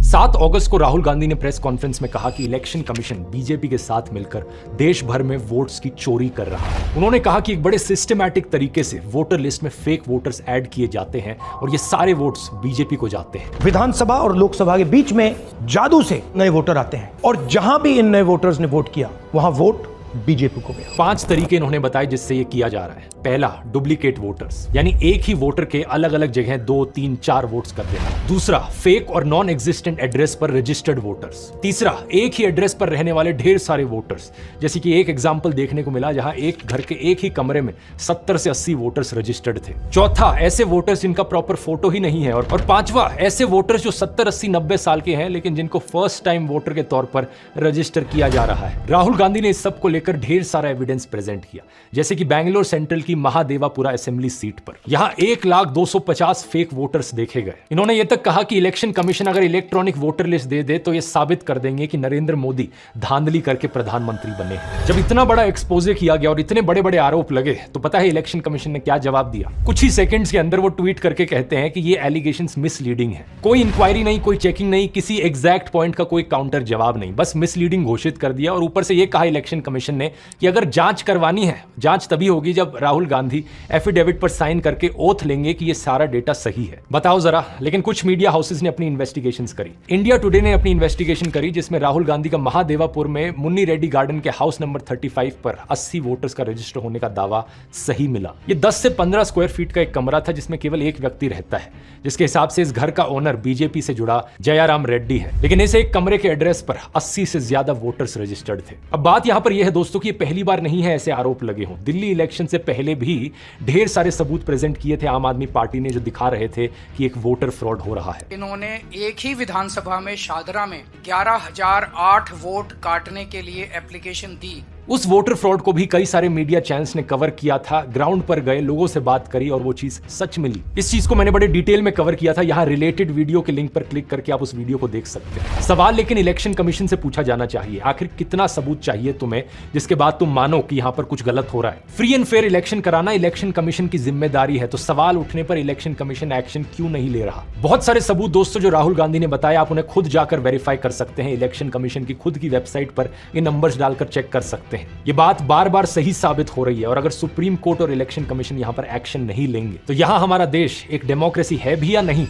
7 अगस्त को राहुल गांधी ने press conference में कहा कि इलेक्शन कमीशन बीजेपी के साथ मिलकर देश भर में वोट्स की चोरी कर रहा है। उन्होंने कहा कि एक बड़े सिस्टमैटिक तरीके से वोटर लिस्ट में फेक वोटर्स ऐड किए जाते हैं और ये सारे वोट्स बीजेपी को जाते हैं। विधानसभा और लोकसभा के बीच में जादू से नए वोटर आते हैं और जहां भी इन नए वोटर्स ने वोट किया वहां वोट बीजेपी को गया। 5 तरीके इन्होंने बताए जिससे ये किया जा रहा है। पहला, डुप्लीकेट वोटर्स, यानी एक ही वोटर के अलग अलग जगह 2, 3, 4 वोट्स कर देना। दूसरा, फेक और नॉन एग्जिस्टेंट एड्रेस पर रजिस्टर्ड वोटर्स। तीसरा, एक ही एड्रेस पर रहने वाले ढेर सारे वोटर्स, जैसे कि एक एग्जाम्पल देखने को मिला जहां एक घर के एक ही कमरे में 70 से 80 वोटर्स रजिस्टर्ड थे। चौथा, ऐसे वोटर्स जिनका प्रॉपर फोटो ही नहीं है। और पांचवा, ऐसे वोटर्स जो 70, 80, 90 साल के हैं लेकिन जिनको फर्स्ट टाइम वोटर के तौर पर रजिस्टर किया जा रहा है। राहुल गांधी ने इस सब को लेकर ढेर सारा एविडेंस प्रेजेंट किया, जैसे कि बैंगलोर सेंट्रल की महादेवापुरा असेंबली सीट पर यहां 1,250,000 फेक वोटर्स देखे गए। इन्होंने यह तक कहा कि इलेक्शन कमीशन अगर इलेक्ट्रॉनिक वोटर लिस्ट दे दे तो यह साबित कर देंगे कि नरेंद्र मोदी धांधली करके प्रधानमंत्री बने हैं। जब इतना बड़ा एक्सपोजे किया गया और इतने बड़े बड़े आरोप लगे तो पता है इलेक्शन कमीशन ने क्या जवाब दिया? कुछ ही सेकंड्स के अंदर वो ट्वीट करके कहते हैं कि ये एलिगेशंस मिसलीडिंग है। कोई इंक्वायरी नहीं, कोई चेकिंग नहीं, किसी एग्जैक्ट पॉइंट का कोई काउंटर जवाब नहीं, बस मिसलीडिंग घोषित कर दिया। और ऊपर से यह कहा इलेक्शन कमीशन ने कि अगर जांच करवानी है, जांच तभी होगी जब राहुल गांधी एफिडेविट पर साइन करके ओथ लेंगे कि ये सारा डेटा सही है। बताओ जरा। लेकिन कुछ मीडिया हाउसेस ने अपनी इन्वेस्टिगेशंस करी। इंडिया टुडे ने अपनी इन्वेस्टिगेशन करी जिसमें राहुल गांधी का महादेवापुर में मुन्नी रेड्डी गार्डन के हाउस नंबर 35 पर 80 वोटर्स का रजिस्टर होने का दावा सही मिला। ये 10 से 15 स्क्वायर फीट का एक कमरा था जिसमें केवल एक व्यक्ति रहता है, जिसके हिसाब से इस घर का ओनर बीजेपी से जुड़ा जयाराम रेड्डी है। लेकिन इस एक कमरे के एड्रेस पर 80 से ज्यादा वोटर्स रजिस्टर्ड थे। अब बात यहां पर यह है दोस्तों कि पहली बार नहीं है ऐसे आरोप लगे हों। दिल्ली इलेक्शन से पहले भी ढेर सारे सबूत प्रेजेंट किए थे आम आदमी पार्टी ने, जो दिखा रहे थे कि एक वोटर फ्रॉड हो रहा है। इन्होंने एक ही विधानसभा में शादरा में 11,008 वोट काटने के लिए एप्लीकेशन दी। उस वोटर फ्रॉड को भी कई सारे मीडिया चैनल्स ने कवर किया था, ग्राउंड पर गए, लोगों से बात करी और वो चीज सच मिली। इस चीज को मैंने बड़े डिटेल में कवर किया था। यहाँ रिलेटेड वीडियो के लिंक पर क्लिक करके आप उस वीडियो को देख सकते हैं। सवाल लेकिन इलेक्शन कमीशन से पूछा जाना चाहिए, आखिर कितना सबूत चाहिए तुम्हें जिसके बाद तुम मानो कि यहाँ पर कुछ गलत हो रहा है। फ्री एंड फेयर इलेक्शन कराना इलेक्शन कमीशन की जिम्मेदारी है, तो सवाल उठने पर इलेक्शन कमीशन एक्शन क्यों नहीं ले रहा? बहुत सारे सबूत दोस्तों जो राहुल गांधी ने बताया, आप उन्हें खुद जाकर वेरीफाई कर सकते हैं। इलेक्शन कमीशन की खुद की वेबसाइट पर ये नंबर्स डालकर चेक कर सकते हैं। ये बात बार बार सही साबित हो रही है। और अगर सुप्रीम कोर्ट और इलेक्शन कमीशन यहां पर एक्शन नहीं लेंगे तो यहां हमारा देश एक डेमोक्रेसी है भी या नहीं?